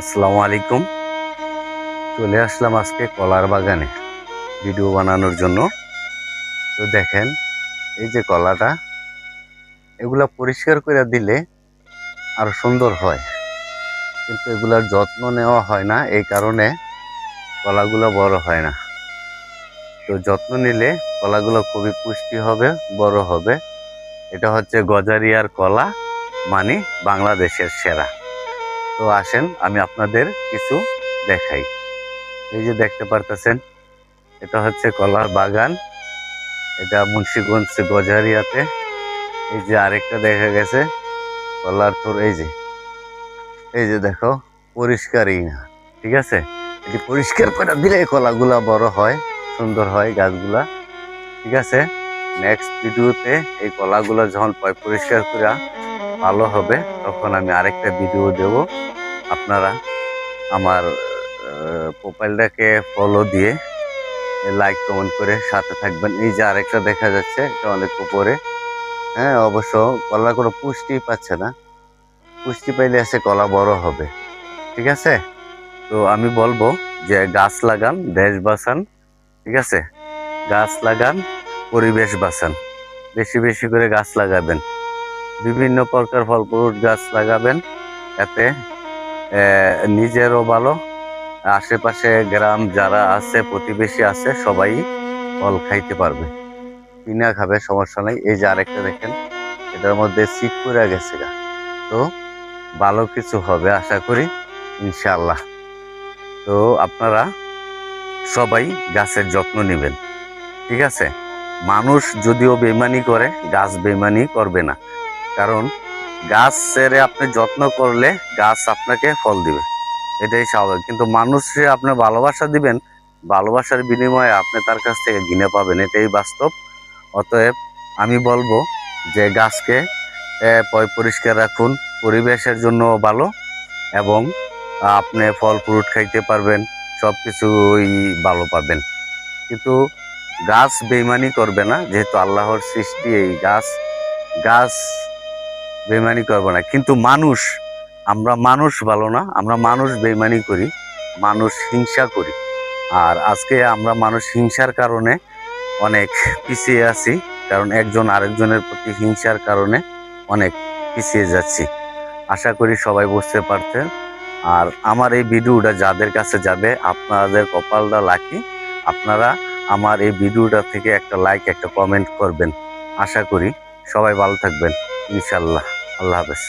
আসসালামু আলাইকুম। চলে আসলাম আজকে কলার বাগানে ভিডিও বানানোর জন্য। তো দেখেন, এই যে কলাটা, এগুলা পরিষ্কার করে দিলে আরো সুন্দর হয়, কিন্তু এগুলার যত্ন নেওয়া হয় না, এই কারণে কলাগুলো বড় হয় না। তো যত্ন নিলে কলাগুলো খুবই পুষ্টি হবে, বড় হবে। এটা হচ্ছে গজারিয়ার কলা, মানে বাংলাদেশের সেরা। তো আসেন আমি আপনাদের কিছু দেখাই। এই যে দেখতে পারতেছেন, এটা হচ্ছে কলার বাগান। এটা মুন্সিগঞ্জ গজারিয়াতে। এই যে আরেকটা দেখা গেছে কলার তোর, এই যে দেখো, পরিষ্কারই না। ঠিক আছে, এটি পরিষ্কার করে দিলে কলাগুলা বড় হয়, সুন্দর হয় গাছগুলা। ঠিক আছে, নেক্সট ভিডিওতে এই কলাগুলা যখন পরিষ্কার করে ভালো হবে, তখন আমি আরেকটা ভিডিও দেব। আপনারা আমার প্রোফাইলটাকে ফলো দিয়ে লাইক কমেন্ট করে সাথে থাকবেন। এই যে আরেকটা দেখা যাচ্ছে, এটা অনেক উপরে। হ্যাঁ, অবশ্য কলা কোনো পুষ্টি পাচ্ছে না, পুষ্টি পাইলে এসে কলা বড় হবে। ঠিক আছে, তো আমি বলবো যে গাছ লাগান, দেশ বাঁচান। ঠিক আছে, গাছ লাগান, পরিবেশ বাঁচান। বেশি বেশি করে গাছ লাগাবেন, বিভিন্ন প্রকার ফল ফ্রুট গাছ লাগাবেন। এতে নিজেরও ভালো, আশেপাশে গ্রাম যারা আছে, প্রতিবেশী আছে, সবাই ফল খাইতে পারবে, কিনা খাবে, সমস্যা নাই। এই যে আরেকটা দেখেন, এটার মধ্যে সিট পড়ে গেছে গা। তো ভালো কিছু হবে আশা করি, ইনশাআল্লাহ। তো আপনারা সবাই গাছের যত্ন নেবেন। ঠিক আছে, মানুষ যদিও বেইমানি করে, গাছ বেইমানি করবে না। কারণ গাছের আপনি যত্ন করলে গাছ আপনাকে ফল দিবে, এটাই স্বাভাবিক। কিন্তু মানুষে আপনি ভালোবাসা দিবেন, ভালোবাসার বিনিময়ে আপনি তার কাছ থেকে ঘৃণা পাবেন, এটাই বাস্তব। অতএব আমি বলবো যে গাছকে পরিষ্কার রাখুন, পরিবেশের জন্য ভালো, এবং আপনি ফল ফ্রুট খাইতে পারবেন, সব কিছুই ভালো পাবেন। কিন্তু গাছ বেইমানি করবে না, যেহেতু আল্লাহর সৃষ্টি এই গাছ, গাছ বেইমানি করবে না। কিন্তু মানুষ, আমরা মানুষ ভালো না, আমরা মানুষ বেইমানি করি, মানুষ হিংসা করি। আর আজকে আমরা মানুষ হিংসার কারণে অনেক পিছিয়ে আছি, কারণ একজন আরেকজনের প্রতি হিংসার কারণে অনেক পিছিয়ে যাচ্ছি। আশা করি সবাই বুঝতে পারছেন। আর আমার এই ভিডিওটা যাদের কাছে যাবে, আপনাদের কপালটা লাকি, আপনারা আমার এই ভিডিওটা থেকে একটা লাইক, একটা কমেন্ট করবেন। আশা করি সবাই ভালো থাকবেন, ইনশাল্লাহ। আল্লাহ হাফেজ।